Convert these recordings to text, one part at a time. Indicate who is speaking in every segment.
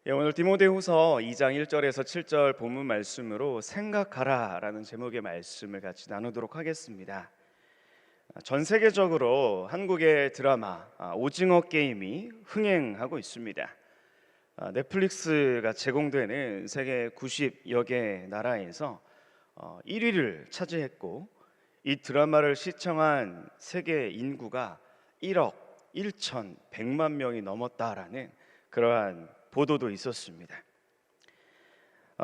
Speaker 1: 오늘 디모데후서 2장 1절에서 7절 본문 말씀으로 생각하라라는 제목의 말씀을 같이 나누도록 하겠습니다. 전 세계적으로 한국의 드라마 오징어 게임이 흥행하고 있습니다. 넷플릭스가 제공되는 세계 90여 개 나라에서 1위를 차지했고, 이 드라마를 시청한 세계 인구가 1억 1,100만 명이 넘었다라는 그러한 보도도 있었습니다.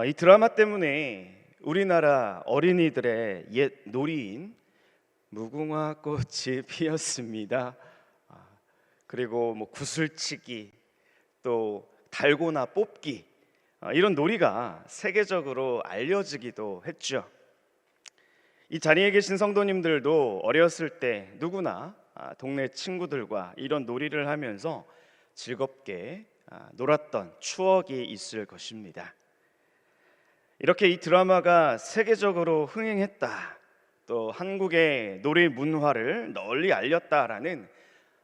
Speaker 1: 이 드라마 때문에 우리나라 어린이들의 옛 놀이인 무궁화 꽃이 피었습니다. 그리고 구슬치기, 또 달고나 뽑기, 이런 놀이가 세계적으로 알려지기도 했죠. 이 자리에 계신 성도님들도 어렸을 때 누구나 동네 친구들과 이런 놀이를 하면서 즐겁게 놀았던 추억이 있을 것입니다. 이렇게 이 드라마가 세계적으로 흥행했다, 또 한국의 놀이 문화를 널리 알렸다라는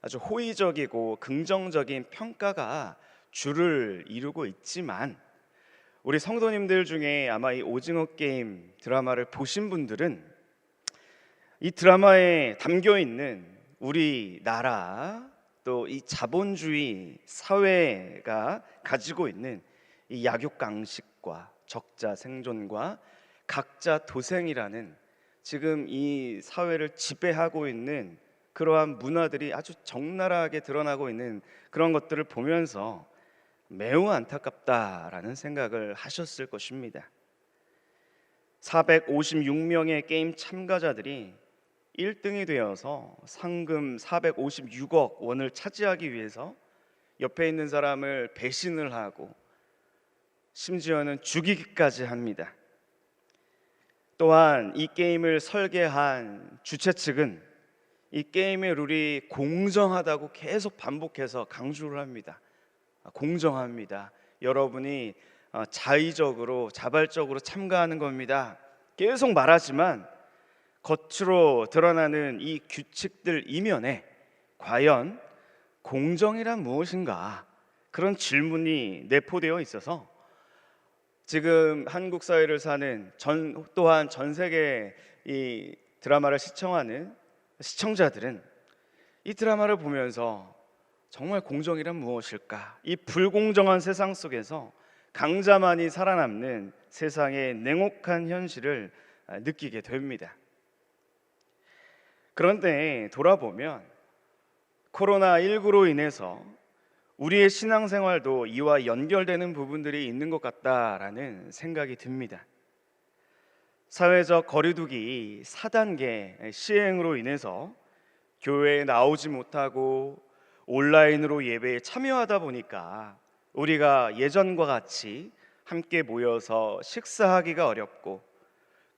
Speaker 1: 아주 호의적이고 긍정적인 평가가 주를 이루고 있지만, 우리 성도님들 중에 아마 이 오징어 게임 드라마를 보신 분들은 이 드라마에 담겨 있는 우리나라, 또 이 자본주의 사회가 가지고 있는 이 약육강식과 적자 생존과 각자 도생이라는, 지금 이 사회를 지배하고 있는 그러한 문화들이 아주 적나라하게 드러나고 있는 그런 것들을 보면서 매우 안타깝다라는 생각을 하셨을 것입니다. 456명의 게임 참가자들이 1등이 되어서 상금 456억 원을 차지하기 위해서 옆에 있는 사람을 배신을 하고 심지어는 죽이기까지 합니다. 또한 이 게임을 설계한 주최 측은 이 게임의 룰이 공정하다고 계속 반복해서 강조를 합니다. 공정합니다. 여러분이 자의적으로 자발적으로 참가하는 겁니다. 계속 말하지만 겉으로 드러나는 이 규칙들 이면에 과연 공정이란 무엇인가, 그런 질문이 내포되어 있어서 지금 한국 사회를 사는 또한 전 세계 이 드라마를 시청하는 시청자들은 이 드라마를 보면서 정말 공정이란 무엇일까, 이 불공정한 세상 속에서 강자만이 살아남는 세상의 냉혹한 현실을 느끼게 됩니다. 그런데 돌아보면 코로나19로 인해서 우리의 신앙생활도 이와 연결되는 부분들이 있는 것 같다라는 생각이 듭니다. 사회적 거리두기 4단계 시행으로 인해서 교회에 나오지 못하고 온라인으로 예배에 참여하다 보니까 우리가 예전과 같이 함께 모여서 식사하기가 어렵고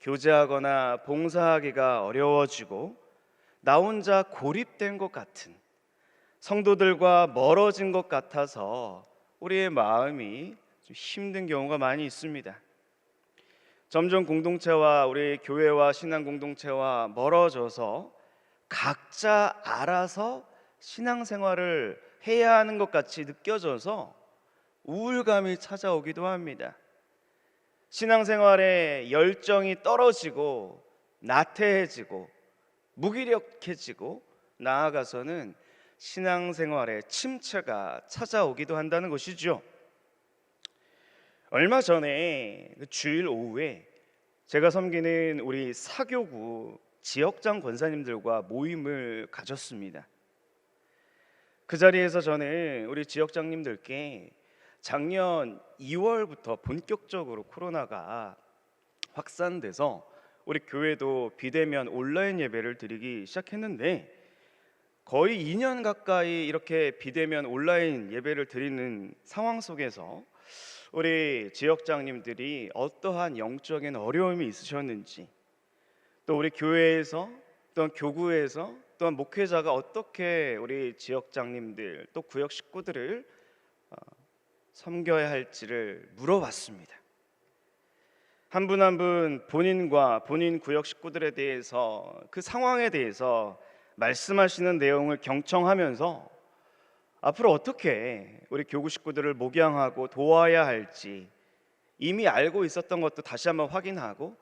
Speaker 1: 교제하거나 봉사하기가 어려워지고 나 혼자 고립된 것 같은, 성도들과 멀어진 것 같아서 우리의 마음이 좀 힘든 경우가 많이 있습니다. 점점 공동체와 우리 교회와 신앙 공동체와 멀어져서 각자 알아서 신앙생활을 해야 하는 것 같이 느껴져서 우울감이 찾아오기도 합니다. 신앙생활에 열정이 떨어지고 나태해지고 무기력해지고 나아가서는 신앙생활에 침체가 찾아오기도 한다는 것이죠. 얼마 전에 주일 오후에 제가 섬기는 우리 사교구 지역장 권사님들과 모임을 가졌습니다. 그 자리에서 저는 우리 지역장님들께 작년 2월부터 본격적으로 코로나가 확산돼서 우리 교회도 비대면 온라인 예배를 드리기 시작했는데, 거의 2년 가까이 이렇게 비대면 온라인 예배를 드리는 상황 속에서 우리 지역장님들이 어떠한 영적인 어려움이 있으셨는지, 또 우리 교회에서 또한 교구에서 또한 목회자가 어떻게 우리 지역장님들 또 구역 식구들을 섬겨야 할지를 물어봤습니다. 한 분 한 분 본인과 본인 구역 식구들에 대해서 그 상황에 대해서 말씀하시는 내용을 경청하면서 앞으로 어떻게 우리 교구 식구들을 목양하고 도와야 할지 이미 알고 있었던 것도 다시 한번 확인하고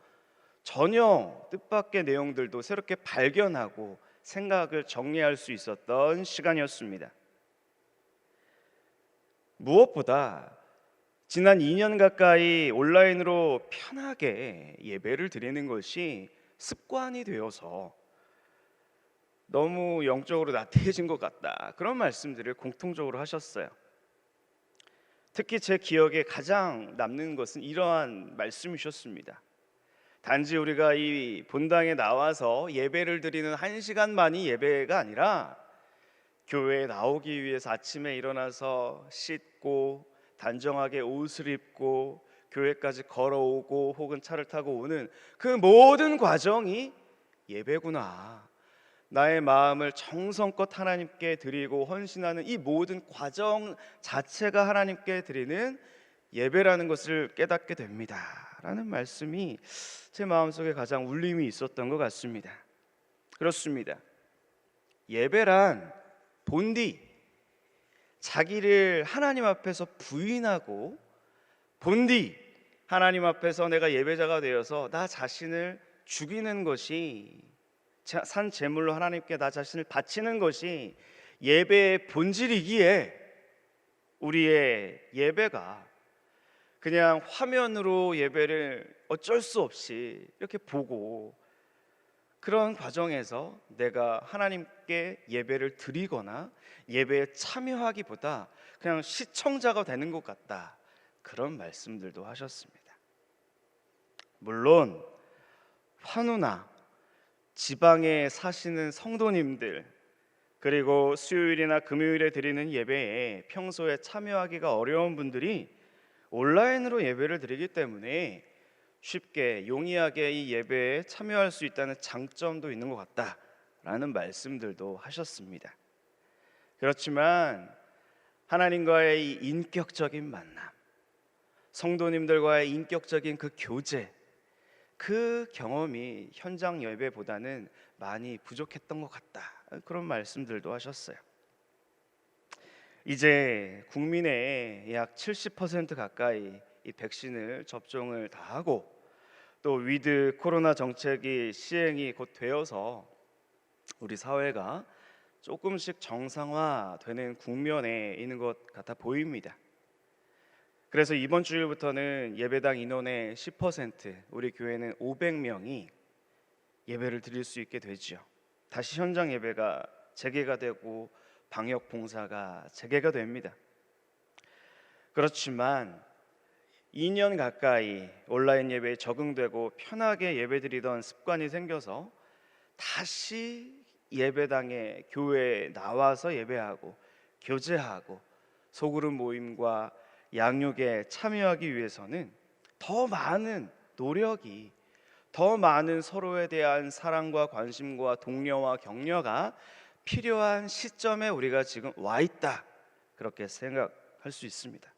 Speaker 1: 전혀 뜻밖의 내용들도 새롭게 발견하고 생각을 정리할 수 있었던 시간이었습니다. 무엇보다 지난 2년 가까이 온라인으로 편하게 예배를 드리는 것이 습관이 되어서 너무 영적으로 나태해진 것 같다, 그런 말씀들을 공통적으로 하셨어요. 특히 제 기억에 가장 남는 것은 이러한 말씀이셨습니다. 단지 우리가 이 본당에 나와서 예배를 드리는 1시간만이 예배가 아니라 교회에 나오기 위해서 아침에 일어나서 씻고 단정하게 옷을 입고 교회까지 걸어오고 혹은 차를 타고 오는 그 모든 과정이 예배구나. 나의 마음을 정성껏 하나님께 드리고 헌신하는 이 모든 과정 자체가 하나님께 드리는 예배라는 것을 깨닫게 됩니다 라는 말씀이 제 마음속에 가장 울림이 있었던 것 같습니다. 그렇습니다. 예배란 본디 자기를 하나님 앞에서 부인하고, 본디 하나님 앞에서 내가 예배자가 되어서 나 자신을 죽이는 것이, 산 제물로 하나님께 나 자신을 바치는 것이 예배의 본질이기에 우리의 예배가 그냥 화면으로 예배를 어쩔 수 없이 이렇게 보고 그런 과정에서 내가 하나님께 예배를 드리거나 예배에 참여하기보다 그냥 시청자가 되는 것 같다, 그런 말씀들도 하셨습니다. 물론 환우나 지방에 사시는 성도님들, 그리고 수요일이나 금요일에 드리는 예배에 평소에 참여하기가 어려운 분들이 온라인으로 예배를 드리기 때문에 쉽게 용이하게 이 예배에 참여할 수 있다는 장점도 있는 것 같다라는 말씀들도 하셨습니다. 그렇지만 하나님과의 이 인격적인 만남, 성도님들과의 인격적인 그 교제, 그 경험이 현장 예배보다는 많이 부족했던 것 같다, 그런 말씀들도 하셨어요. 이제 국민의 약 70% 가까이 이 백신을 접종을 다 하고 또 위드 코로나 정책이 시행이 곧 되어서 우리 사회가 조금씩 정상화되는 국면에 있는 것 같아 보입니다. 그래서 이번 주일부터는 예배당 인원의 10%, 우리 교회는 500명이 예배를 드릴 수 있게 되죠. 다시 현장 예배가 재개가 되고 방역 봉사가 재개가 됩니다. 그렇지만 2년 가까이 온라인 예배에 적응되고 편하게 예배드리던 습관이 생겨서 다시 예배당에, 교회에 나와서 예배하고 교제하고 소그룹 모임과 양육에 참여하기 위해서는 더 많은 노력이, 더 많은 서로에 대한 사랑과 관심과 독려와 격려가 필요한 시점에 우리가 지금 와 있다, 그렇게 생각할 수 있습니다.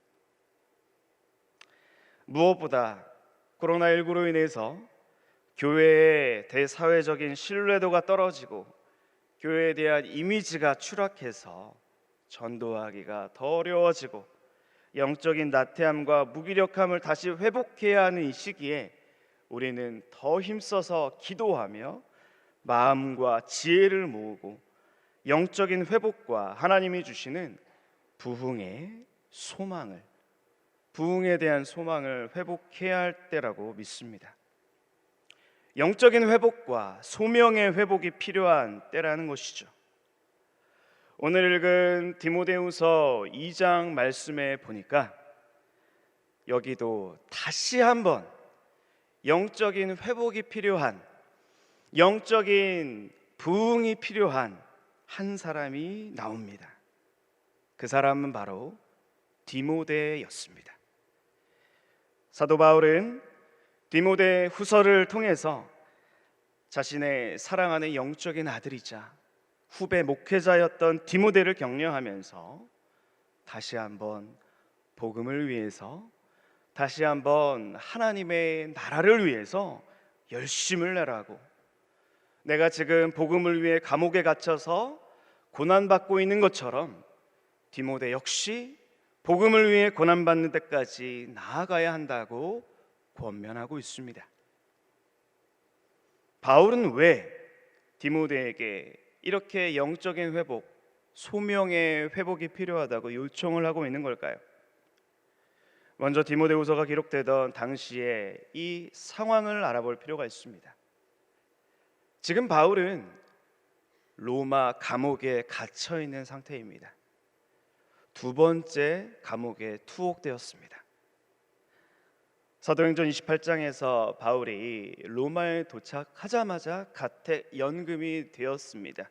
Speaker 1: 무엇보다 코로나19로 인해서 교회의 대사회적인 신뢰도가 떨어지고 교회에 대한 이미지가 추락해서 전도하기가 더 어려워지고 영적인 나태함과 무기력함을 다시 회복해야 하는 이 시기에 우리는 더 힘써서 기도하며 마음과 지혜를 모으고 영적인 회복과 하나님이 주시는 부흥의 소망을, 부흥에 대한 소망을 회복해야 할 때라고 믿습니다. 영적인 회복과 소명의 회복이 필요한 때라는 것이죠. 오늘 읽은 디모데후서 2장 말씀에 보니까 여기도 다시 한번 영적인 회복이 필요한, 영적인 부흥이 필요한 한 사람이 나옵니다. 그 사람은 바로 디모데였습니다. 사도 바울은 디모데 후서를 통해서 자신의 사랑하는 영적인 아들이자 후배 목회자였던 디모데를 격려하면서 다시 한번 복음을 위해서, 다시 한번 하나님의 나라를 위해서 열심을 내라고, 내가 지금 복음을 위해 감옥에 갇혀서 고난받고 있는 것처럼 디모데 역시 복음을 위해 고난받는 데까지 나아가야 한다고 권면하고 있습니다. 바울은 왜 디모데에게 이렇게 영적인 회복, 소명의 회복이 필요하다고 요청을 하고 있는 걸까요? 먼저 디모데후서가 기록되던 당시에 이 상황을 알아볼 필요가 있습니다. 지금 바울은 로마 감옥에 갇혀 있는 상태입니다. 두 번째 감옥에 투옥되었습니다. 사도행전 28장에서 바울이 로마에 도착하자마자 가택 연금이 되었습니다.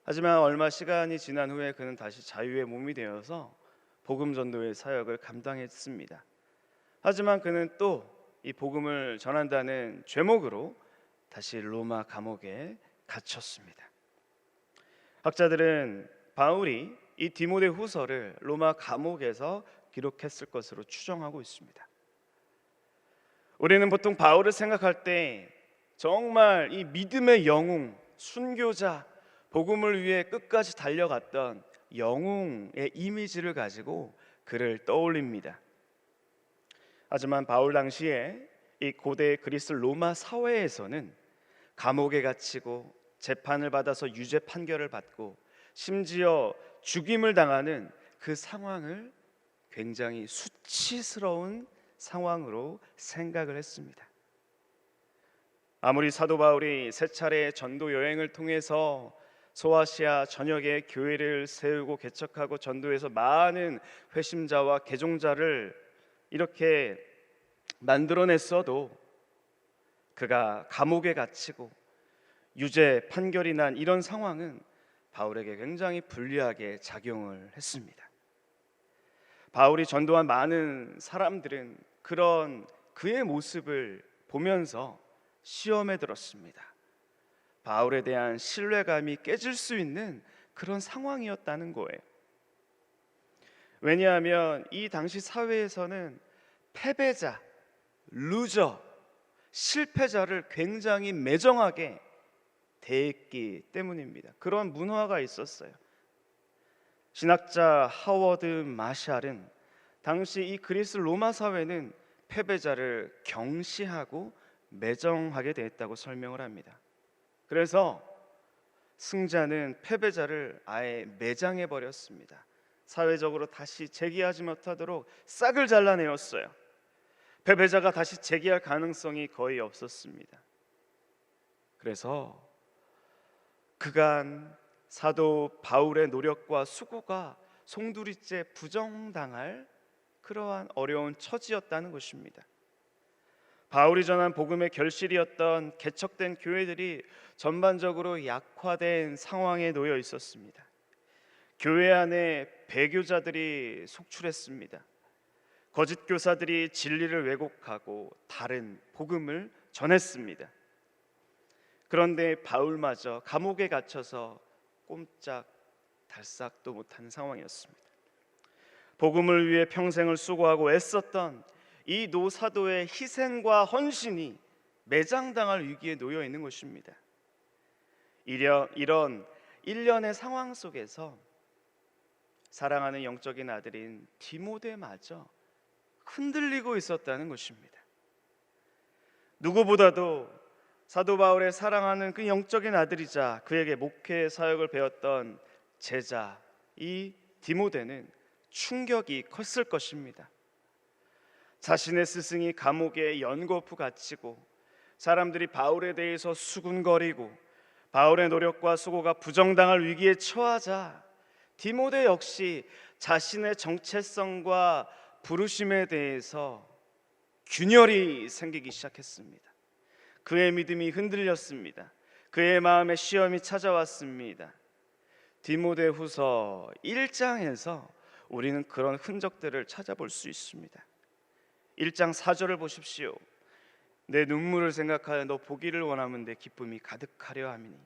Speaker 1: 하지만 얼마 시간이 지난 후에 그는 다시 자유의 몸이 되어서 복음 전도의 사역을 감당했습니다. 하지만 그는 또 이 복음을 전한다는 죄목으로 다시 로마 감옥에 갇혔습니다. 학자들은 바울이 이 디모데 후서를 로마 감옥에서 기록했을 것으로 추정하고 있습니다. 우리는 보통 바울을 생각할 때 정말 이 믿음의 영웅, 순교자, 복음을 위해 끝까지 달려갔던 영웅의 이미지를 가지고 그를 떠올립니다. 하지만 바울 당시에 이 고대 그리스 로마 사회에서는 감옥에 갇히고 재판을 받아서 유죄 판결을 받고 심지어 죽임을 당하는 그 상황을 굉장히 수치스러운 상황으로 생각을 했습니다. 아무리 사도 바울이 세 차례의 전도 여행을 통해서 소아시아 전역에 교회를 세우고 개척하고 전도해서 많은 회심자와 개종자를 이렇게 만들어냈어도 그가 감옥에 갇히고 유죄 판결이 난 이런 상황은 바울에게 굉장히 불리하게 작용을 했습니다. 바울이 전도한 많은 사람들은 그런 그의 모습을 보면서 시험에 들었습니다. 바울에 대한 신뢰감이 깨질 수 있는 그런 상황이었다는 거예요. 왜냐하면 이 당시 사회에서는 패배자, 루저, 실패자를 굉장히 매정하게 대했기 때문입니다. 그런 문화가 있었어요. 신학자 하워드 마샬은 당시 이 그리스 로마 사회는 패배자를 경시하고 매정하게 대했다고 설명을 합니다. 그래서 승자는 패배자를 아예 매장해 버렸습니다. 사회적으로 다시 재기하지 못하도록 싹을 잘라내었어요. 패배자가 다시 재기할 가능성이 거의 없었습니다. 그래서 그간 사도 바울의 노력과 수고가 송두리째 부정당할 그러한 어려운 처지였다는 것입니다. 바울이 전한 복음의 결실이었던 개척된 교회들이 전반적으로 약화된 상황에 놓여 있었습니다. 교회 안에 배교자들이 속출했습니다. 거짓 교사들이 진리를 왜곡하고 다른 복음을 전했습니다. 그런데 바울마저 감옥에 갇혀서 꼼짝 달싹도 못하는 상황이었습니다. 복음을 위해 평생을 수고하고 애썼던 이 노사도의 희생과 헌신이 매장당할 위기에 놓여 있는 것입니다. 이런 일련의 상황 속에서 사랑하는 영적인 아들인 디모데마저 흔들리고 있었다는 것입니다. 누구보다도 사도 바울의 사랑하는 그 영적인 아들이자 그에게 목회 사역을 배웠던 제자 이 디모데는 충격이 컸을 것입니다. 자신의 스승이 감옥에 연거푸 갇히고 사람들이 바울에 대해서 수군거리고 바울의 노력과 수고가 부정당할 위기에 처하자 디모데 역시 자신의 정체성과 부르심에 대해서 균열이 생기기 시작했습니다. 그의 믿음이 흔들렸습니다. 그의 마음에 시험이 찾아왔습니다. 디모데후서 1장에서 우리는 그런 흔적들을 찾아볼 수 있습니다. 1장 4절을 보십시오. 내 눈물을 생각하여 너 보기를 원하면 내 기쁨이 가득하려 함이니.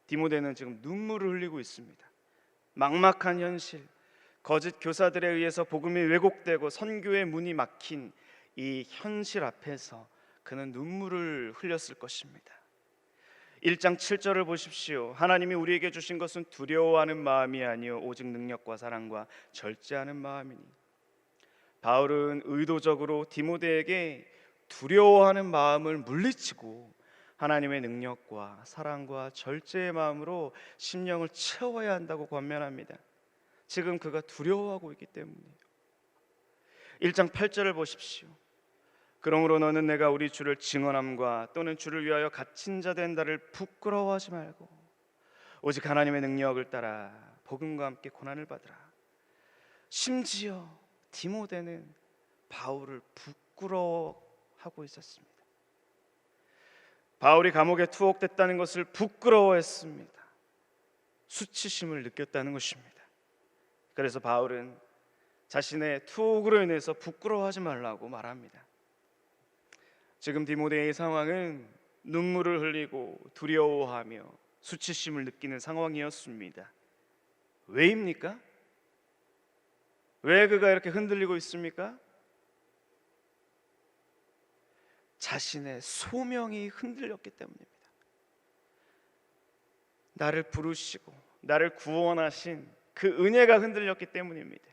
Speaker 1: 디모데는 지금 눈물을 흘리고 있습니다. 막막한 현실, 거짓 교사들에 의해서 복음이 왜곡되고 선교의 문이 막힌 이 현실 앞에서 그는 눈물을 흘렸을 것입니다. 1장 7절을 보십시오. 하나님이 우리에게 주신 것은 두려워하는 마음이 아니요 오직 능력과 사랑과 절제하는 마음이니. 바울은 의도적으로 디모데에게 두려워하는 마음을 물리치고 하나님의 능력과 사랑과 절제의 마음으로 심령을 채워야 한다고 권면합니다. 지금 그가 두려워하고 있기 때문이에요. 1장 8절을 보십시오. 그러므로 너는 내가 우리 주를 증언함과 또는 주를 위하여 갇힌 자 된다를 부끄러워하지 말고 오직 하나님의 능력을 따라 복음과 함께 고난을 받으라. 심지어 디모데는 바울을 부끄러워하고 있었습니다. 바울이 감옥에 투옥됐다는 것을 부끄러워했습니다. 수치심을 느꼈다는 것입니다. 그래서 바울은 자신의 투옥으로 인해서 부끄러워하지 말라고 말합니다. 지금 디모데의 상황은 눈물을 흘리고 두려워하며 수치심을 느끼는 상황이었습니다. 왜입니까? 왜 그가 이렇게 흔들리고 있습니까? 자신의 소명이 흔들렸기 때문입니다. 나를 부르시고 나를 구원하신 그 은혜가 흔들렸기 때문입니다.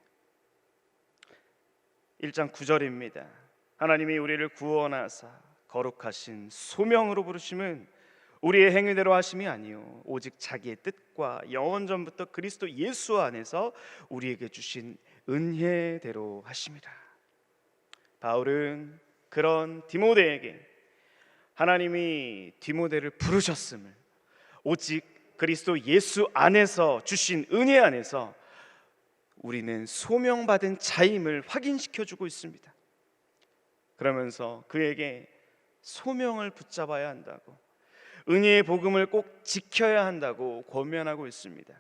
Speaker 1: 1장 9절입니다. 하나님이 우리를 구원하사 거룩하신 소명으로 부르심은 우리의 행위대로 하심이 아니요 오직 자기의 뜻과 영원 전부터 그리스도 예수 안에서 우리에게 주신 은혜대로 하심이라. 바울은 그런 디모데에게 하나님이 디모데를 부르셨음을 오직 그리스도 예수 안에서 주신 은혜 안에서 우리는 소명받은 자임을 확인시켜주고 있습니다. 그러면서 그에게 소명을 붙잡아야 한다고, 은혜의 복음을 꼭 지켜야 한다고 권면하고 있습니다.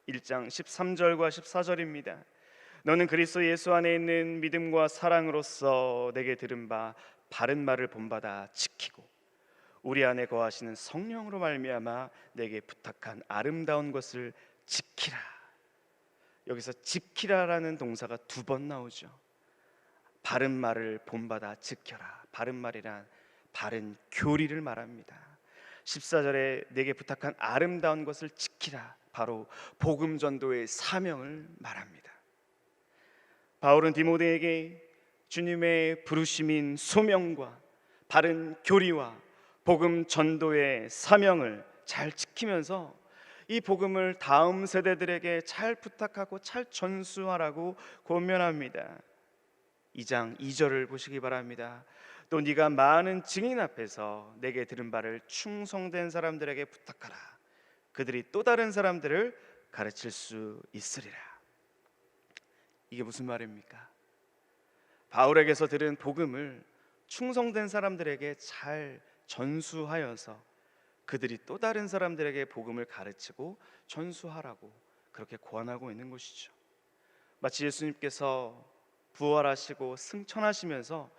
Speaker 1: 1장 13절과 14절입니다. 너는 그리스도 예수 안에 있는 믿음과 사랑으로서 내게 들은 바 바른 말을 본받아 지키고 우리 안에 거하시는 성령으로 말미암아 내게 부탁한 아름다운 것을 지키라. 여기서 지키라라는 동사가 2번 나오죠. 바른 말을 본받아 지켜라. 바른 말이란 바른 교리를 말합니다. 14절에 내게 부탁한 아름다운 것을 지키라. 바로 복음 전도의 사명을 말합니다. 바울은 디모데에게 주님의 부르심인 소명과 바른 교리와 복음 전도의 사명을 잘 지키면서 이 복음을 다음 세대들에게 잘 부탁하고 잘 전수하라고 권면합니다. 2장 2절을 보시기 바랍니다. 또 네가 많은 증인 앞에서 내게 들은 바를 충성된 사람들에게 부탁하라. 그들이 또 다른 사람들을 가르칠 수 있으리라. 이게 무슨 말입니까? 바울에게서 들은 복음을 충성된 사람들에게 잘 전수하여서 그들이 또 다른 사람들에게 복음을 가르치고 전수하라고 그렇게 권하고 있는 것이죠. 마치 예수님께서 부활하시고 승천하시면서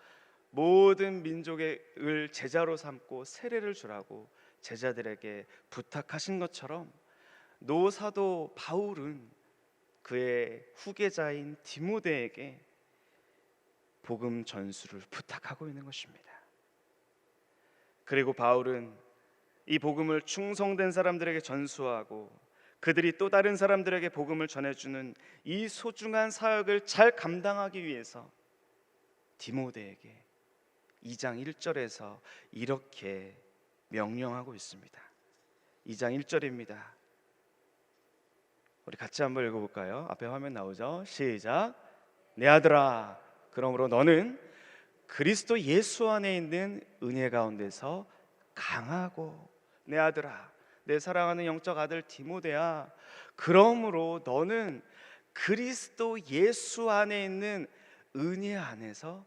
Speaker 1: 모든 민족을 제자로 삼고 세례를 주라고 제자들에게 부탁하신 것처럼 노사도 바울은 그의 후계자인 디모데에게 복음 전수를 부탁하고 있는 것입니다. 그리고 바울은 이 복음을 충성된 사람들에게 전수하고 그들이 또 다른 사람들에게 복음을 전해주는 이 소중한 사역을 잘 감당하기 위해서 디모데에게 2장 1절에서 이렇게 명령하고 있습니다. 2장 1절입니다. 우리 같이 한번 읽어볼까요? 앞에 화면 나오죠? 시작. 내 아들아, 그러므로 너는 그리스도 예수 안에 있는 은혜 가운데서 강하고, 내 아들아, 내 사랑하는 영적 아들 디모데야, 그러므로 너는 그리스도 예수 안에 있는 은혜 안에서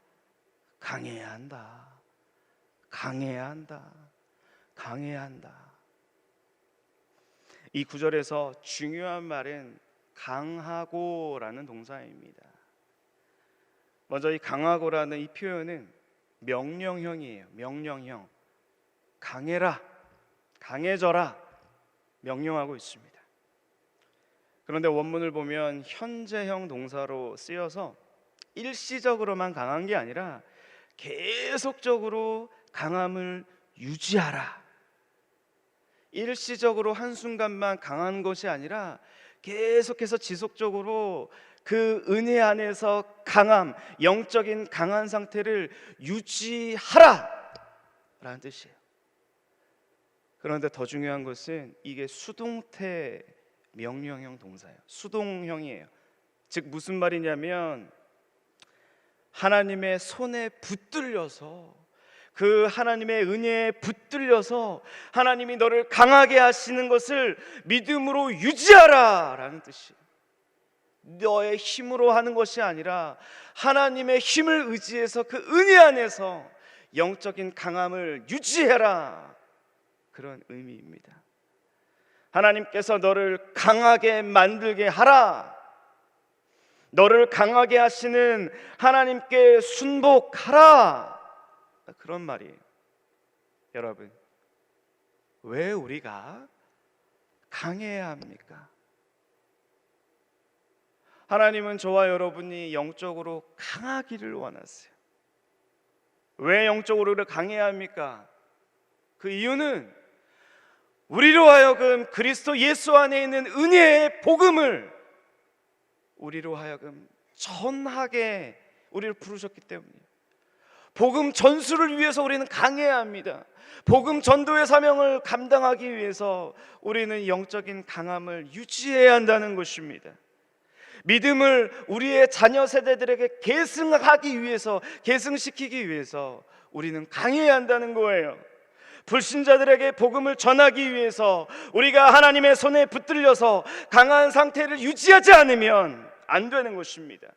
Speaker 1: 강해야 한다. 강해야 한다. 강해야 한다. 이 구절에서 중요한 말은 강하고라는 동사입니다. 먼저 이 강하고라는 이 표현은 명령형이에요. 명령형. 강해라, 강해져라 명령하고 있습니다. 그런데 원문을 보면 현재형 동사로 쓰여서 일시적으로만 강한 게 아니라 계속적으로 강함을 유지하라, 일시적으로 한순간만 강한 것이 아니라 계속해서 지속적으로 그 은혜 안에서 강함, 영적인 강한 상태를 유지하라 라는 뜻이에요. 그런데 더 중요한 것은 이게 수동태 명령형 동사예요. 수동형이에요. 즉 무슨 말이냐면 하나님의 손에 붙들려서, 그 하나님의 은혜에 붙들려서 하나님이 너를 강하게 하시는 것을 믿음으로 유지하라 라는 뜻이에요. 너의 힘으로 하는 것이 아니라 하나님의 힘을 의지해서 그 은혜 안에서 영적인 강함을 유지해라, 그런 의미입니다. 하나님께서 너를 강하게 만들게 하라, 너를 강하게 하시는 하나님께 순복하라, 그런 말이에요. 여러분, 왜 우리가 강해야 합니까? 하나님은 저와 여러분이 영적으로 강하기를 원하세요. 왜 영적으로 강해야 합니까? 그 이유는 우리로 하여금 그리스도 예수 안에 있는 은혜의 복음을 우리로 하여금 전하게 우리를 부르셨기 때문이에요. 복음 전수를 위해서 우리는 강해야 합니다. 복음 전도의 사명을 감당하기 위해서 우리는 영적인 강함을 유지해야 한다는 것입니다. 믿음을 우리의 자녀 세대들에게 계승하기 위해서, 계승시키기 위해서 우리는 강해야 한다는 거예요. 불신자들에게 복음을 전하기 위해서 우리가 하나님의 손에 붙들려서 강한 상태를 유지하지 않으면 안 되는 것입니다.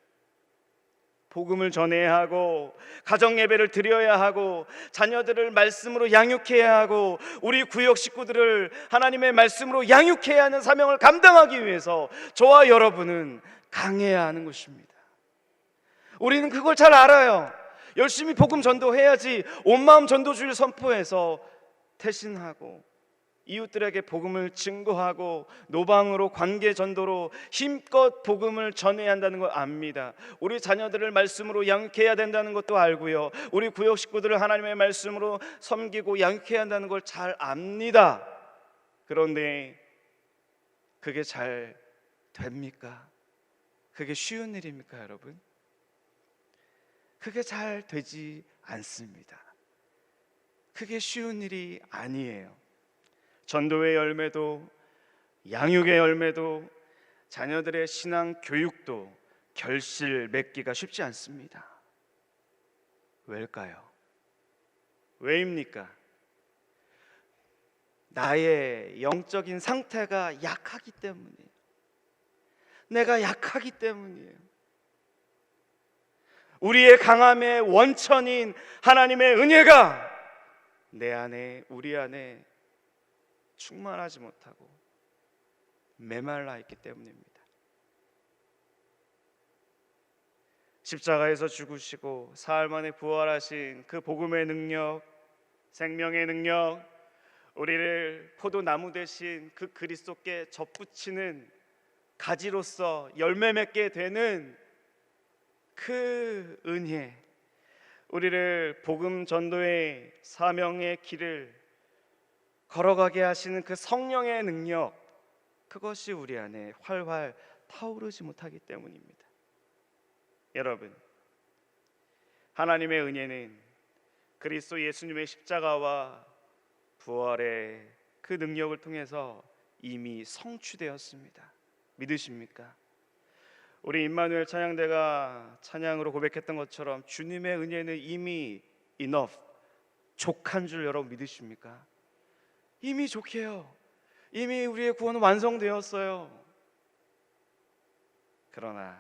Speaker 1: 복음을 전해야 하고, 가정 예배를 드려야 하고, 자녀들을 말씀으로 양육해야 하고, 우리 구역 식구들을 하나님의 말씀으로 양육해야 하는 사명을 감당하기 위해서 저와 여러분은 강해야 하는 것입니다. 우리는 그걸 잘 알아요. 열심히 복음 전도해야지, 온 마음 전도주의를 선포해서 태신하고 이웃들에게 복음을 증거하고 노방으로 관계 전도로 힘껏 복음을 전해야 한다는 걸 압니다. 우리 자녀들을 말씀으로 양육해야 된다는 것도 알고요, 우리 구역 식구들을 하나님의 말씀으로 섬기고 양육해야 한다는 걸 잘 압니다. 그런데 그게 잘 됩니까? 그게 쉬운 일입니까, 여러분? 그게 잘 되지 않습니다. 그게 쉬운 일이 아니에요. 전도의 열매도, 양육의 열매도, 자녀들의 신앙 교육도 결실 맺기가 쉽지 않습니다. 왜일까요? 왜입니까? 나의 영적인 상태가 약하기 때문이에요. 내가 약하기 때문이에요. 우리의 강함의 원천인 하나님의 은혜가 내 안에, 우리 안에 충만하지 못하고 메말라 있기 때문입니다. 십자가에서 죽으시고 사흘 만에 부활하신 그 복음의 능력, 생명의 능력, 우리를 포도나무 대신 그 그리스도께 접붙이는 가지로서 열매 맺게 되는 그 은혜, 우리를 복음 전도의 사명의 길을 걸어가게 하시는 그 성령의 능력, 그것이 우리 안에 활활 타오르지 못하기 때문입니다. 여러분, 하나님의 은혜는 그리스도 예수님의 십자가와 부활의 그 능력을 통해서 이미 성취되었습니다. 믿으십니까? 우리 임마누엘 찬양대가 찬양으로 고백했던 것처럼 주님의 은혜는 이미 enough, 족한 줄 여러분 믿으십니까? 이미 족해요. 이미 우리의 구원은 완성되었어요. 그러나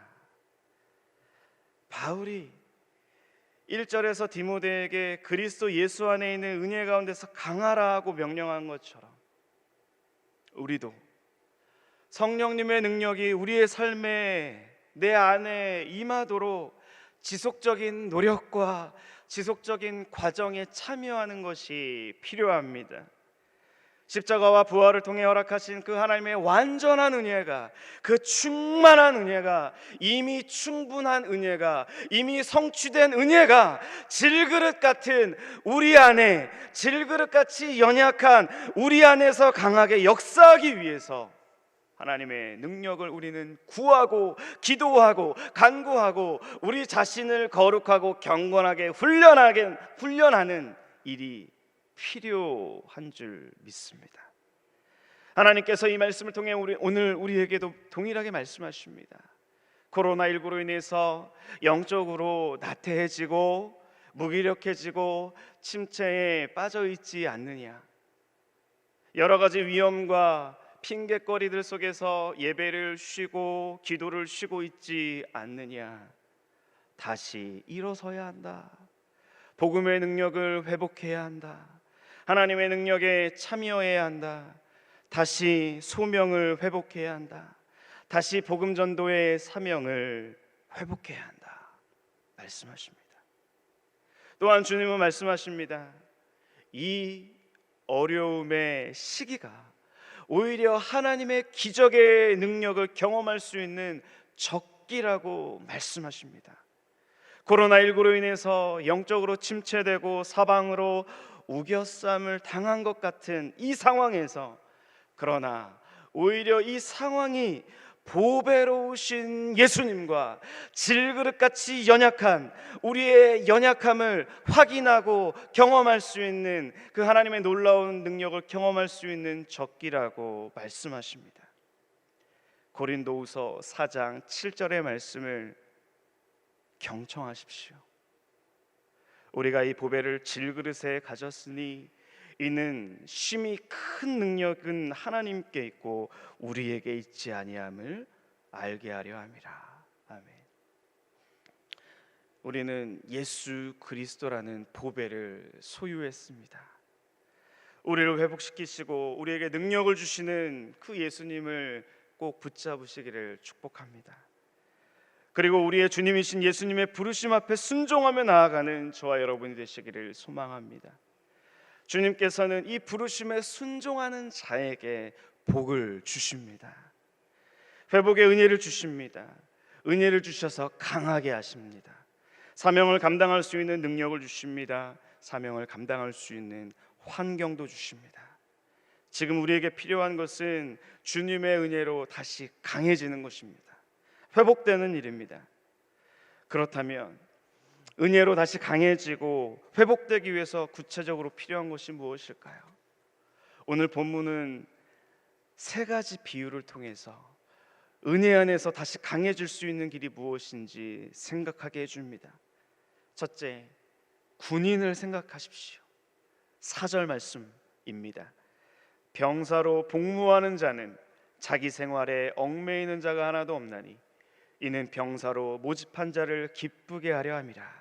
Speaker 1: 바울이 1절에서 디모데에게 그리스도 예수 안에 있는 은혜 가운데서 강하라고 명령한 것처럼 우리도 성령님의 능력이 우리의 삶에, 내 안에 임하도록 지속적인 노력과 지속적인 과정에 참여하는 것이 필요합니다. 십자가와 부활을 통해 허락하신 그 하나님의 완전한 은혜가, 그 충만한 은혜가, 이미 충분한 은혜가, 이미 성취된 은혜가 질그릇 같은 우리 안에, 질그릇같이 연약한 우리 안에서 강하게 역사하기 위해서 하나님의 능력을 우리는 구하고 기도하고 간구하고 우리 자신을 거룩하고 경건하게 훈련하는 일이 필요한 줄 믿습니다. 하나님께서 이 말씀을 통해 오늘 우리에게도 동일하게 말씀하십니다. 코로나19로 인해서 영적으로 나태해지고 무기력해지고 침체에 빠져 있지 않느냐, 여러 가지 위험과 핑계거리들 속에서 예배를 쉬고 기도를 쉬고 있지 않느냐, 다시 일어서야 한다. 복음의 능력을 회복해야 한다. 하나님의 능력에 참여해야 한다. 다시 소명을 회복해야 한다. 다시 복음 전도의 사명을 회복해야 한다 말씀하십니다. 또한 주님은 말씀하십니다. 이 어려움의 시기가 오히려 하나님의 기적의 능력을 경험할 수 있는 적기라고 말씀하십니다. 코로나19로 인해서 영적으로 침체되고 사방으로 우겨쌈을 당한 것 같은 이 상황에서, 그러나 오히려 이 상황이 보배로우신 예수님과 질그릇같이 연약한 우리의 연약함을 확인하고 경험할 수 있는 그 하나님의 놀라운 능력을 경험할 수 있는 적기라고 말씀하십니다. 고린도후서 4장 7절의 말씀을 경청하십시오. 우리가 이 보배를 질그릇에 가졌으니 이는 심히 큰 능력은 하나님께 있고 우리에게 있지 아니함을 알게 하려 함이라. 아멘. 우리는 예수 그리스도라는 보배를 소유했습니다. 우리를 회복시키시고 우리에게 능력을 주시는 그 예수님을 꼭 붙잡으시기를 축복합니다. 그리고 우리의 주님이신 예수님의 부르심 앞에 순종하며 나아가는 저와 여러분이 되시기를 소망합니다. 주님께서는 이 부르심에 순종하는 자에게 복을 주십니다. 회복의 은혜를 주십니다. 은혜를 주셔서 강하게 하십니다. 사명을 감당할 수 있는 능력을 주십니다. 사명을 감당할 수 있는 환경도 주십니다. 지금 우리에게 필요한 것은 주님의 은혜로 다시 강해지는 것입니다. 회복되는 일입니다. 그렇다면 은혜로 다시 강해지고 회복되기 위해서 구체적으로 필요한 것이 무엇일까요? 오늘 본문은 세 가지 비유를 통해서 은혜 안에서 다시 강해질 수 있는 길이 무엇인지 생각하게 해줍니다. 첫째, 군인을 생각하십시오. 4절 말씀입니다. 병사로 복무하는 자는 자기 생활에 얽매이는 자가 하나도 없나니 이는 병사로 모집한 자를 기쁘게 하려 함이라.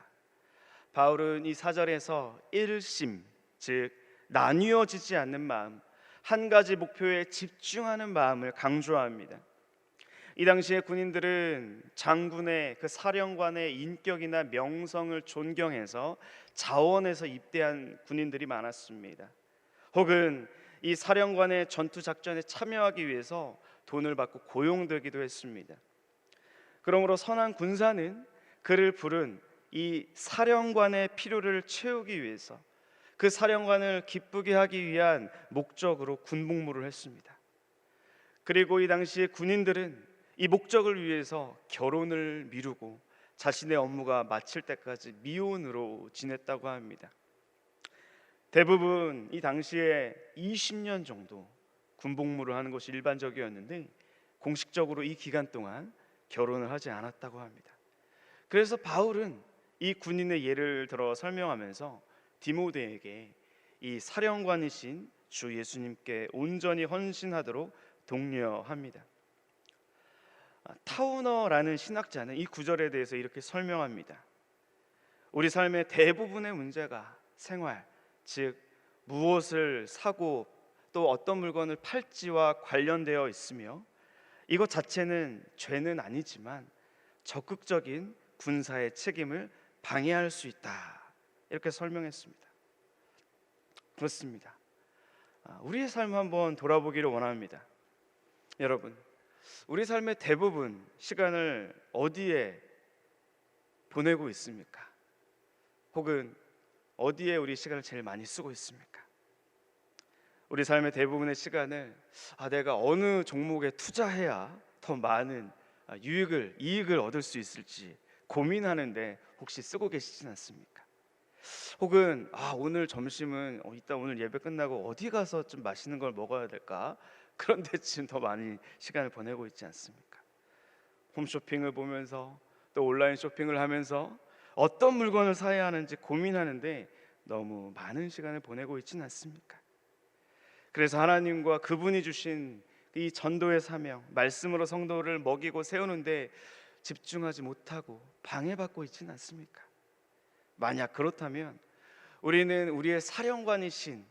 Speaker 1: 바울은 이 4절에서 일심, 즉 나뉘어지지 않는 마음, 한 가지 목표에 집중하는 마음을 강조합니다. 이 당시의 군인들은 장군의 그 사령관의 인격이나 명성을 존경해서 자원해서 입대한 군인들이 많았습니다. 혹은 이 사령관의 전투 작전에 참여하기 위해서 돈을 받고 고용되기도 했습니다. 그러므로 선한 군사는 그를 부른 이 사령관의 필요를 채우기 위해서 그 사령관을 기쁘게 하기 위한 목적으로 군복무를 했습니다. 그리고 이 당시의 군인들은 이 목적을 위해서 결혼을 미루고 자신의 업무가 마칠 때까지 미혼으로 지냈다고 합니다. 대부분 이 당시에 20년 정도 군복무를 하는 것이 일반적이었는데 공식적으로 이 기간 동안 결혼을 하지 않았다고 합니다. 그래서 바울은 이 군인의 예를 들어 설명하면서 디모데에게 이 사령관이신 주 예수님께 온전히 헌신하도록 독려합니다. 타우너라는 신학자는 이 구절에 대해서 이렇게 설명합니다. 우리 삶의 대부분의 문제가 생활, 즉 무엇을 사고 또 어떤 물건을 팔지와 관련되어 있으며 이것 자체는 죄는 아니지만 적극적인 군사의 책임을 방해할 수 있다, 이렇게 설명했습니다. 그렇습니다. 우리의 삶을 한번 돌아보기를 원합니다. 여러분, 우리 삶의 대부분 시간을 어디에 보내고 있습니까? 혹은 어디에 우리 시간을 제일 많이 쓰고 있습니까? 우리 삶의 대부분의 시간을 내가 어느 종목에 투자해야 더 많은 이익을 얻을 수 있을지 고민하는데 혹시 쓰고 계시진 않습니까? 혹은 오늘 점심은 이따 오늘 예배 끝나고 어디 가서 좀 맛있는 걸 먹어야 될까? 그런 데쯤 더 많이 시간을 보내고 있지 않습니까? 홈쇼핑을 보면서 또 온라인 쇼핑을 하면서 어떤 물건을 사야 하는지 고민하는데 너무 많은 시간을 보내고 있지는 않습니까? 그래서 하나님과 그분이 주신 이 전도의 사명, 말씀으로 성도를 먹이고 세우는데 집중하지 못하고 방해받고 있지는 않습니까? 만약 그렇다면 우리는 우리의 사령관이신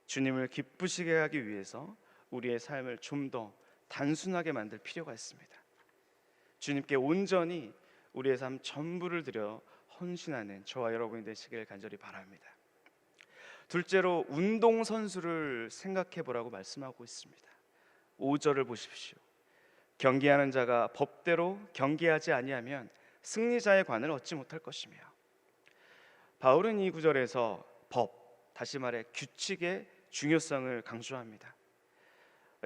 Speaker 1: 주님을 기쁘시게 하기 위해서 우리의 삶을 좀 더 단순하게 만들 필요가 있습니다. 주님께 온전히 우리의 삶 전부를 들여 헌신하는 저와 여러분이 되시길 간절히 바랍니다. 둘째로 운동선수를 생각해 보라고 말씀하고 있습니다. 5절을 보십시오. 경기하는 자가 법대로 경기하지 아니하면 승리자의 관을 얻지 못할 것이며. 바울은 이 구절에서 법, 다시 말해 규칙의 중요성을 강조합니다.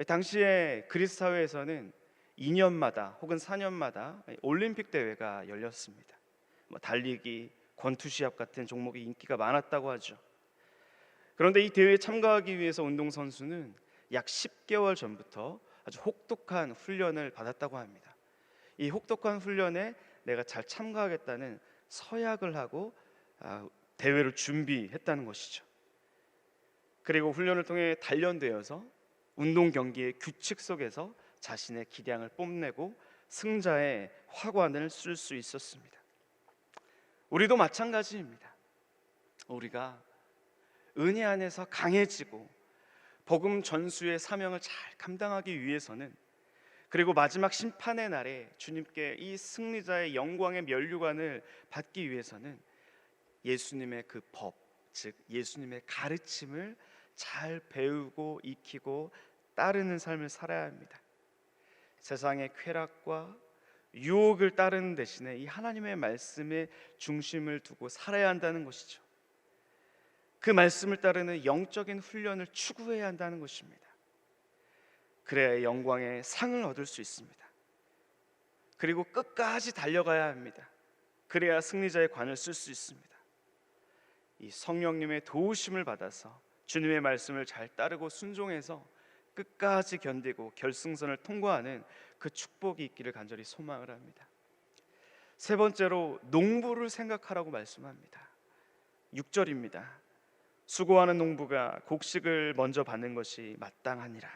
Speaker 1: 당시에 그리스 사회에서는 2년마다 혹은 4년마다 올림픽 대회가 열렸습니다. 달리기, 권투시합 같은 종목이 인기가 많았다고 하죠. 그런데 이 대회에 참가하기 위해서 운동선수는 약 10개월 전부터 아주 혹독한 훈련을 받았다고 합니다. 이 혹독한 훈련에 내가 잘 참가하겠다는 서약을 하고 대회를 준비했다는 것이죠. 그리고 훈련을 통해 단련되어서 운동 경기의 규칙 속에서 자신의 기량을 뽐내고 승자의 화관을 쓸 수 있었습니다. 우리도 마찬가지입니다. 우리가 은혜 안에서 강해지고 복음 전수의 사명을 잘 감당하기 위해서는, 그리고 마지막 심판의 날에 주님께 이 승리자의 영광의 면류관을 받기 위해서는 예수님의 그 법, 즉 예수님의 가르침을 잘 배우고 익히고 따르는 삶을 살아야 합니다. 세상의 쾌락과 유혹을 따르는 대신에 이 하나님의 말씀에 중심을 두고 살아야 한다는 것이죠. 그 말씀을 따르는 영적인 훈련을 추구해야 한다는 것입니다. 그래야 영광의 상을 얻을 수 있습니다. 그리고 끝까지 달려가야 합니다. 그래야 승리자의 관을 쓸 수 있습니다. 이 성령님의 도우심을 받아서 주님의 말씀을 잘 따르고 순종해서 끝까지 견디고 결승선을 통과하는 그 축복이 있기를 간절히 소망을 합니다. 세 번째로 농부를 생각하라고 말씀합니다. 6절입니다. 수고하는 농부가 곡식을 먼저 받는 것이 마땅하니라.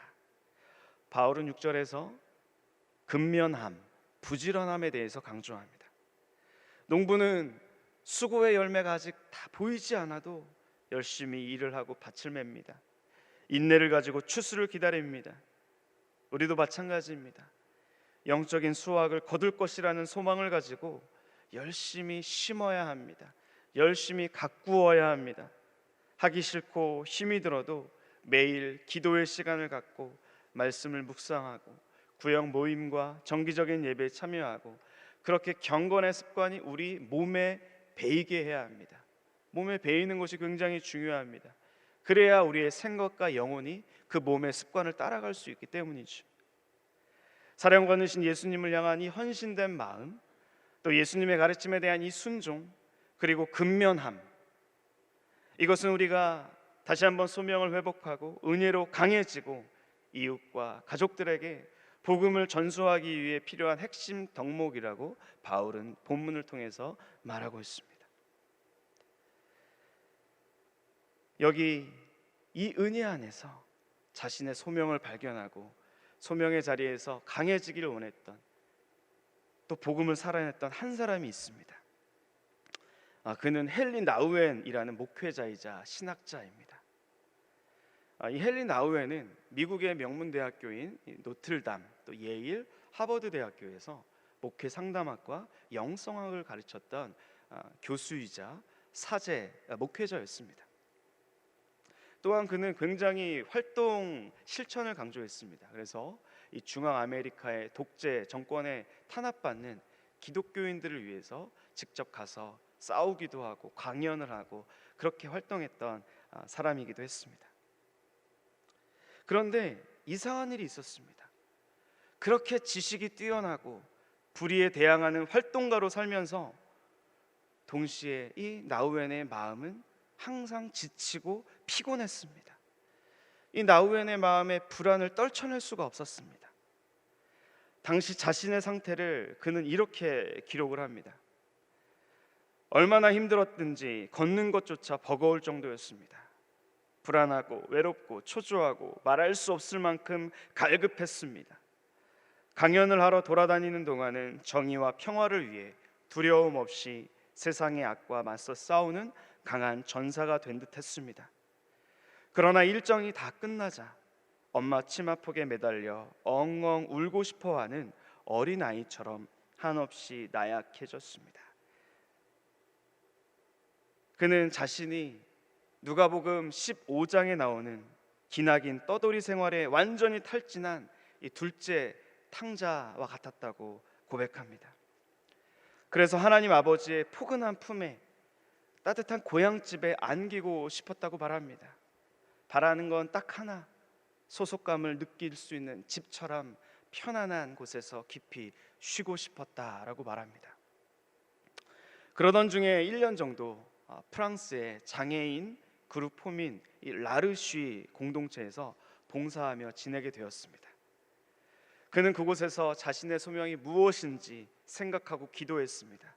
Speaker 1: 바울은 6절에서 근면함, 부지런함에 대해서 강조합니다. 농부는 수고의 열매가 아직 다 보이지 않아도 열심히 일을 하고 밭을 맵니다. 인내를 가지고 추수를 기다립니다. 우리도 마찬가지입니다. 영적인 수확을 거둘 것이라는 소망을 가지고 열심히 심어야 합니다. 열심히 가꾸어야 합니다. 하기 싫고 힘이 들어도 매일 기도의 시간을 갖고 말씀을 묵상하고 구역 모임과 정기적인 예배에 참여하고, 그렇게 경건의 습관이 우리 몸에 배이게 해야 합니다. 몸에 배이는 것이 굉장히 중요합니다. 그래야 우리의 생각과 영혼이 그 몸의 습관을 따라갈 수 있기 때문이죠. 사랑받으신 예수님을 향한 이 헌신된 마음, 또 예수님의 가르침에 대한 이 순종, 그리고 근면함, 이것은 우리가 다시 한번 소명을 회복하고 은혜로 강해지고 이웃과 가족들에게 복음을 전수하기 위해 필요한 핵심 덕목이라고 바울은 본문을 통해서 말하고 있습니다. 여기 이 은혜 안에서 자신의 소명을 발견하고 소명의 자리에서 강해지기를 원했던, 또 복음을 살아냈던 한 사람이 있습니다. 그는 헨리 나우엔이라는 목회자이자 신학자입니다. 이 헨리 나우엔은 미국의 명문 대학교인 노틀담, 또 예일, 하버드 대학교에서 목회 상담학과 영성학을 가르쳤던 교수이자 사제 목회자였습니다. 또한 그는 굉장히 활동 실천을 강조했습니다. 그래서 이 중앙 아메리카의 독재 정권에 탄압받는 기독교인들을 위해서 직접 가서 싸우기도 하고 강연을 하고 그렇게 활동했던 사람이기도 했습니다. 그런데 이상한 일이 있었습니다. 그렇게 지식이 뛰어나고 불의에 대항하는 활동가로 살면서 동시에 이 나우엔의 마음은 항상 지치고 피곤했습니다. 이 나우엔의 마음에 불안을 떨쳐낼 수가 없었습니다. 당시 자신의 상태를 그는 이렇게 기록을 합니다. 얼마나 힘들었든지 걷는 것조차 버거울 정도였습니다. 불안하고 외롭고 초조하고 말할 수 없을 만큼 갈급했습니다. 강연을 하러 돌아다니는 동안은 정의와 평화를 위해 두려움 없이 세상의 악과 맞서 싸우는 강한 전사가 된 듯 했습니다. 그러나 일정이 다 끝나자 엄마 치마폭에 매달려 엉엉 울고 싶어하는 어린아이처럼 한없이 나약해졌습니다. 그는 자신이 누가복음 15장에 나오는 기나긴 떠돌이 생활에 완전히 탈진한 이 둘째 탕자와 같았다고 고백합니다. 그래서 하나님 아버지의 포근한 품에 따뜻한 고향집에 안기고 싶었다고 말합니다. 바라는 건 딱 하나, 소속감을 느낄 수 있는 집처럼 편안한 곳에서 깊이 쉬고 싶었다라고 말합니다. 그러던 중에 1년 정도 프랑스의 장애인 그룹 홈인 이 라르쉬 공동체에서 봉사하며 지내게 되었습니다. 그는 그곳에서 자신의 소명이 무엇인지 생각하고 기도했습니다.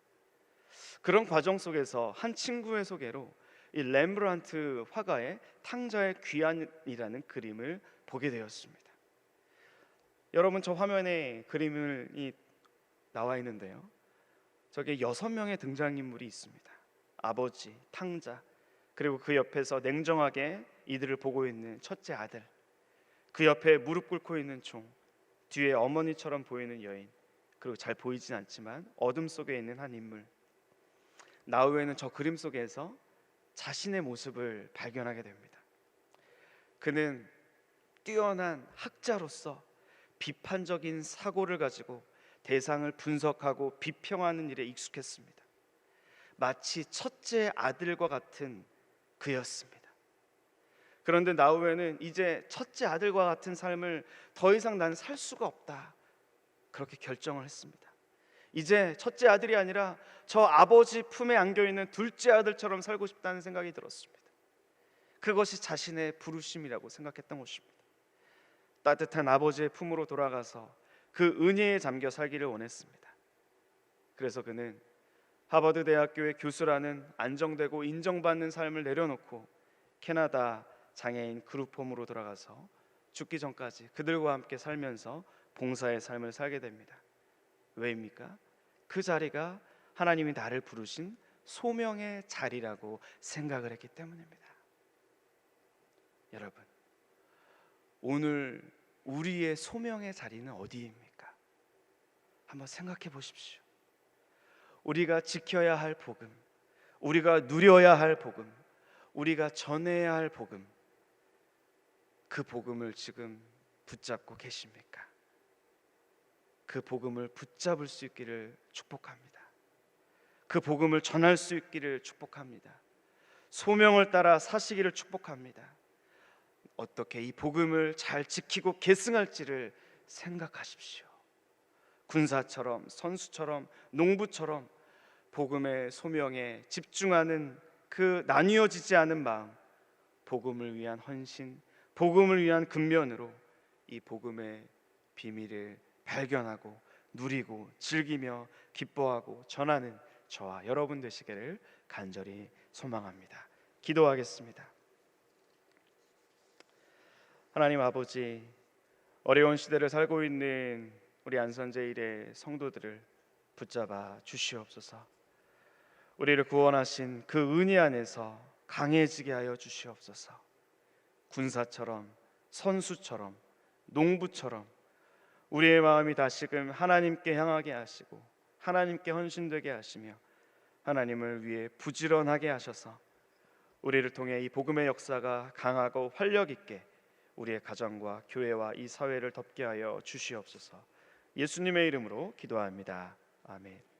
Speaker 1: 그런 과정 속에서 한 친구의 소개로 이 렘브란트 화가의 탕자의 귀환이라는 그림을 보게 되었습니다. 여러분, 저 화면에 그림이 나와 있는데요, 저게 6명의 등장인물이 있습니다. 아버지, 탕자, 그리고 그 옆에서 냉정하게 이들을 보고 있는 첫째 아들, 그 옆에 무릎 꿇고 있는 종, 뒤에 어머니처럼 보이는 여인, 그리고 잘 보이진 않지만 어둠 속에 있는 한 인물. 나우엔은 저 그림 속에서 자신의 모습을 발견하게 됩니다. 그는 뛰어난 학자로서 비판적인 사고를 가지고 대상을 분석하고 비평하는 일에 익숙했습니다. 마치 첫째 아들과 같은 그였습니다. 그런데 나우엔은 이제 첫째 아들과 같은 삶을 더 이상 난 살 수가 없다, 그렇게 결정을 했습니다. 이제 첫째 아들이 아니라 저 아버지 품에 안겨있는 둘째 아들처럼 살고 싶다는 생각이 들었습니다. 그것이 자신의 부르심이라고 생각했던 것입니다. 따뜻한 아버지의 품으로 돌아가서 그 은혜에 잠겨 살기를 원했습니다. 그래서 그는 하버드 대학교의 교수라는 안정되고 인정받는 삶을 내려놓고 캐나다 장애인 그룹홈으로 돌아가서 죽기 전까지 그들과 함께 살면서 봉사의 삶을 살게 됩니다. 왜입니까? 그 자리가 하나님이 나를 부르신 소명의 자리라고 생각을 했기 때문입니다. 여러분, 오늘 우리의 소명의 자리는 어디입니까? 한번 생각해 보십시오. 우리가 지켜야 할 복음, 우리가 누려야 할 복음, 우리가 전해야 할 복음, 그 복음을 지금 붙잡고 계십니까? 그 복음을 붙잡을 수 있기를 축복합니다. 그 복음을 전할 수 있기를 축복합니다. 소명을 따라 사시기를 축복합니다. 어떻게 이 복음을 잘 지키고 계승할지를 생각하십시오. 군사처럼, 선수처럼, 농부처럼 복음의 소명에 집중하는 그 나뉘어지지 않은 마음, 복음을 위한 헌신, 복음을 위한 근면으로 이 복음의 비밀을 발견하고 누리고 즐기며 기뻐하고 전하는 저와 여러분 되시기를 간절히 소망합니다. 기도하겠습니다. 하나님 아버지, 어려운 시대를 살고 있는 우리 안선제일의 성도들을 붙잡아 주시옵소서. 우리를 구원하신 그 은혜 안에서 강해지게 하여 주시옵소서. 군사처럼, 선수처럼, 농부처럼 우리의 마음이 다시금 하나님께 향하게 하시고 하나님께 헌신되게 하시며 하나님을 위해 부지런하게 하셔서 우리를 통해 이 복음의 역사가 강하고 활력 있게 우리의 가정과 교회와 이 사회를 덮게 하여 주시옵소서. 예수님의 이름으로 기도합니다. 아멘.